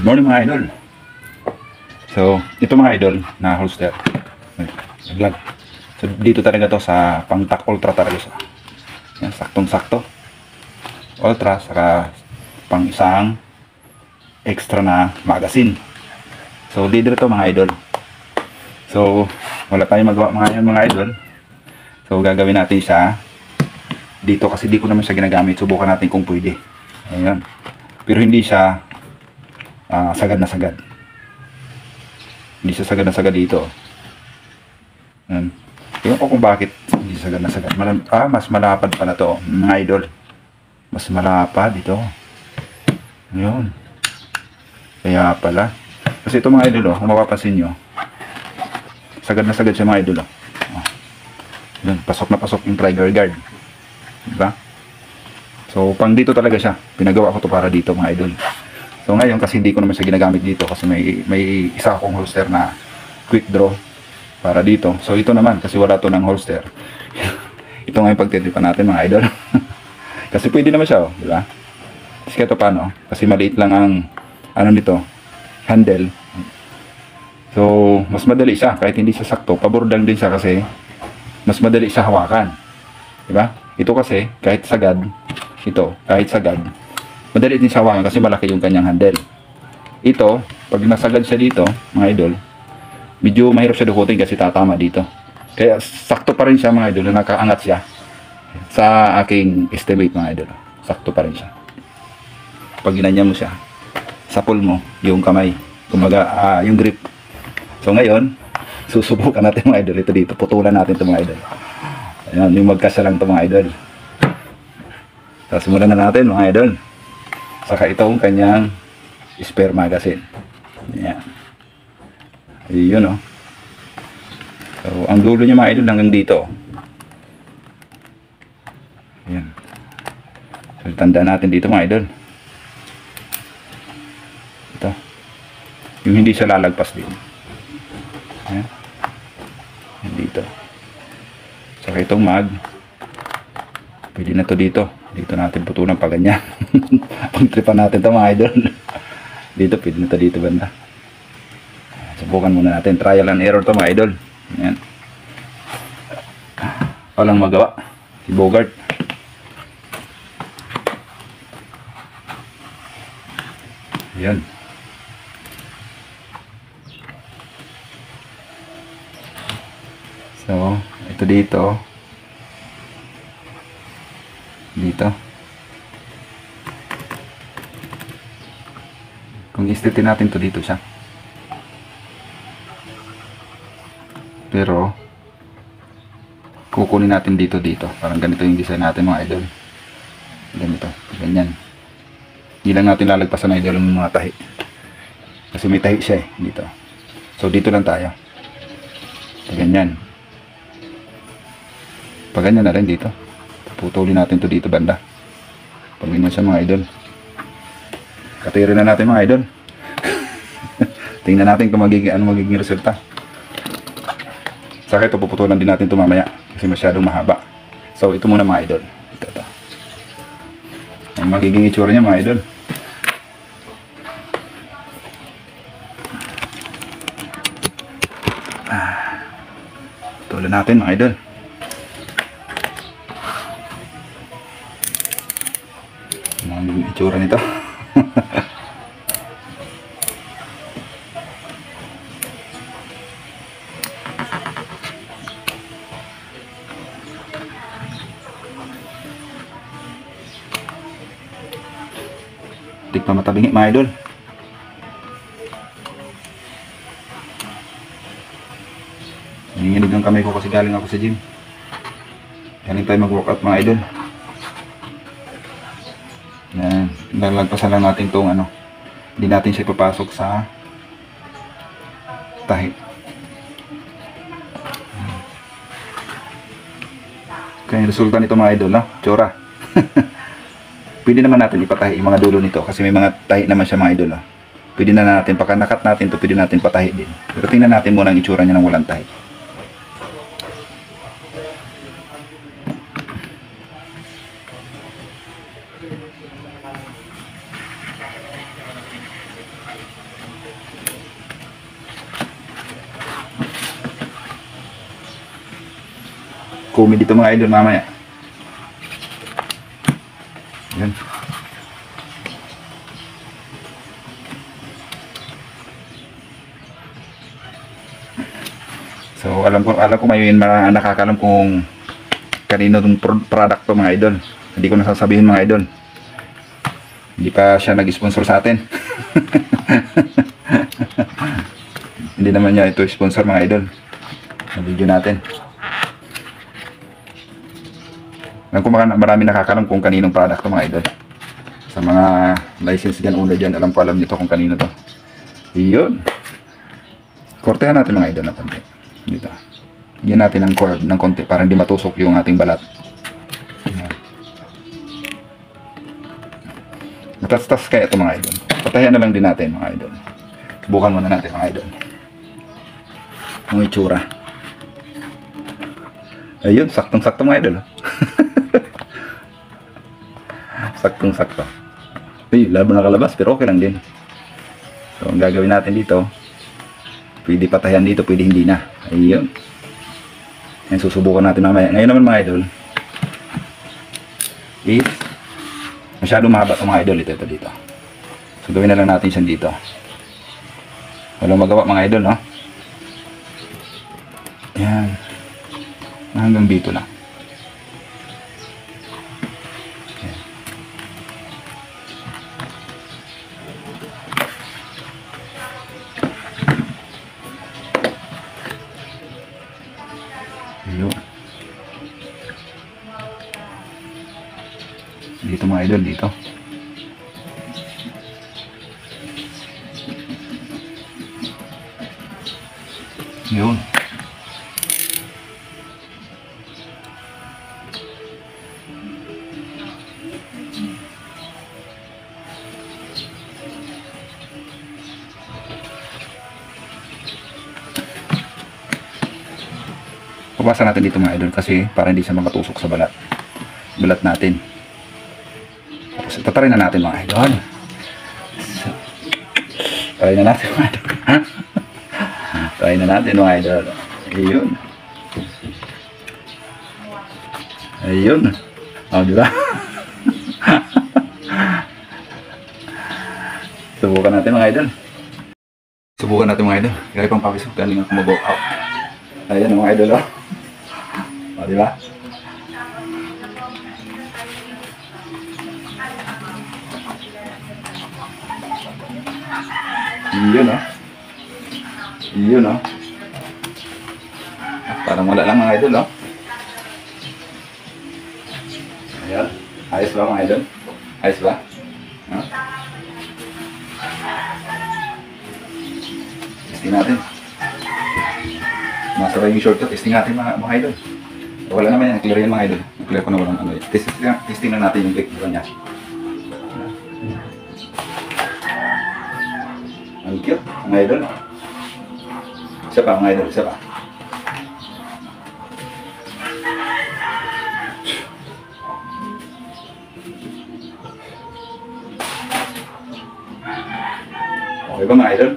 Good morning mga idol. So, ito mga idol na holster. Vlog. So, dito talaga to sa pang-tack ultra talaga siya. Yan, saktong-sakto. Ultra, saka pang isang extra na magazine. So, leader to mga idol. So, wala tayong magawa mga idol. So, gagawin natin siya dito kasi di ko naman siya ginagamit. Subukan natin kung pwede. Ayan. Pero hindi siya sagad na sagad. Hindi siya sagad na sagad dito. Ayan. Tingnan ko kung bakit hindi sagad na sagad. Mas malapad pala to mga idol. Mas malapad ito. Ayan. Kaya pala. Kasi ito mga idol, kung mapapansin nyo, sagad na sagad siya mga idol. Ayan, pasok na pasok yung trigger guard. Diba? So, pang dito talaga siya. Pinagawa ko to para dito mga idol. So ngayon kasi hindi ko naman siya ginagamit dito kasi may isa akong holster na quick draw para dito. So ito naman kasi wala to ng holster. Ito nga yung pagtitipan natin mga idol. Kasi pwede naman siya, di ba? Kasi ito paano? Kasi maliit lang ang ano nito, handle. So mas madali siya kahit hindi siya sakto. Pabor lang din siya kasi mas madali siya hawakan. Di ba? Ito kasi kahit sagad, kahit sagad, madali din siya hawakan kasi malaki yung kanyang handle. Ito, pag nasagad siya dito, mga idol, medyo mahirap siya dukutin kasi tatama dito. Kaya sakto pa rin siya mga idol, nakaangat siya. Sa aking estimate mga idol, sakto pa rin siya. Pag ginanya mo siya, sapul mo yung kamay, kumaga yung grip. So ngayon, susubukan natin mga idol, ito dito, putulan natin ito mga idol. Ayan, yung magkasya lang ito mga idol. Sasimulan na natin mga idol. Saka itong kanyang spare magazine. Ayan. Ayun o. So, ang dulo niya mga idol hanggang dito. Ayan. So, tandaan natin dito mga idol. Ito. Yung hindi siya lalagpas din. Ayan. Ayan dito. Saka itong mag. Pwede na to dito. Dito natin putulan pa ganyan. Pagtripan natin ito mga idol. Dito, pwede na ito dito banda. Subukan muna natin. Trial and error ito mga idol. Ayan. Walang magawa. Si Bogart. Ayan. So, ito dito. Dito. Kung istitin natin to dito siya. Pero kukunin natin dito. Parang ganito yung design natin mga idol. Ganito, ganyan. Hindi lang natin lalagpasan na idol ng mga tahi. Kasi may tahi siya dito. So dito lang tayo. Ganyan. Pag ganyan na rin dito. Putulin natin to dito banda. Pag ganyan siya mga idol. Katirin na natin mga idol. Tingnan natin kung magiging resulta. Saka ito puputulan din natin ito mamaya kasi masyadong mahaba. So ito muna mga idol. Ito. Ang magiging itsura niya mga idol. Putulan natin mga idol. Ang itsura nito. Tik pa matabingi mga idol. Nanginginig ang kamay ko kasi galing ako sa gym. Galing tayo mag-workout mga idol. Yan, lalagpasan lang natin itong hindi natin siya ipapasok sa tahi. Kaya yung resulta nito mga idol, tsura. Pwede naman natin ipatahi yung mga dulo nito kasi may mga tahi naman siya mga idol. Pwede na natin, pagka nakat natin ito, pwede natin patahi din. Pero tingnan natin muna ang itsura niya ng walang tahi. comedy dito mga idol mamaya. Yan. So alam ko may nakakalam kung kanino tong product to mga idol. Hindi ko nasasabihin mga idol. Hindi pa siya nag-sponsor sa atin. Hindi naman niya ito sponsor mga idol sa video natin. Alam ko marami nakakalam kung kaninong product to mga idol. Sa mga license dyan, una dyan, alam nito kung kanino to. Iyon. Kortehan natin mga idol na konti. Dito. Bigyan natin ng cord ng konti para hindi matusok yung ating balat. Matas-tas kaya ito mga idol. Patayan na lang din natin mga idol. Subukan muna natin mga idol. Ang itsura. Ayun, saktong-sakto mga idol. Saktong-sakto. Uy, labo nakalabas pero okay lang din. So, ang gagawin natin dito, pwede patayan dito, pwede hindi na. Ayun. Yan, susubukan natin mamaya. Ngayon naman mga idol, is masyadong mahaba ito mga idol. Ito dito. So, gawin na lang natin siya dito. Walang magawa mga idol, no? Yan. Hanggang dito lang. Yan. Ayun. Dito mga idol, dito. Yun. Papasan natin dito mga idol kasi para hindi siya makatusok sa balat natin. Tapos tatarin na natin mga idol. Try na natin mga idol. Try na natin mga idol. Ayun. Ayun. Diba? Subukan natin mga idol. Subukan natin mga idol. Kaya pang pawisok galing ako mag-walk out. Ayan mga idol. Diba? Iyon Iyon parang wala lang mga idol Ayan. Ayos ba mga idol? Ayos ba? Testing natin. Masarap yung shortcut. Testing natin mga idol. Wala naman yan. Clear yan mga idol. Clear ko na walang ano. Testing na natin yung click niya. Ang cute mga idol. Isa pa mga idol. Isa pa. Okay ba mga idol?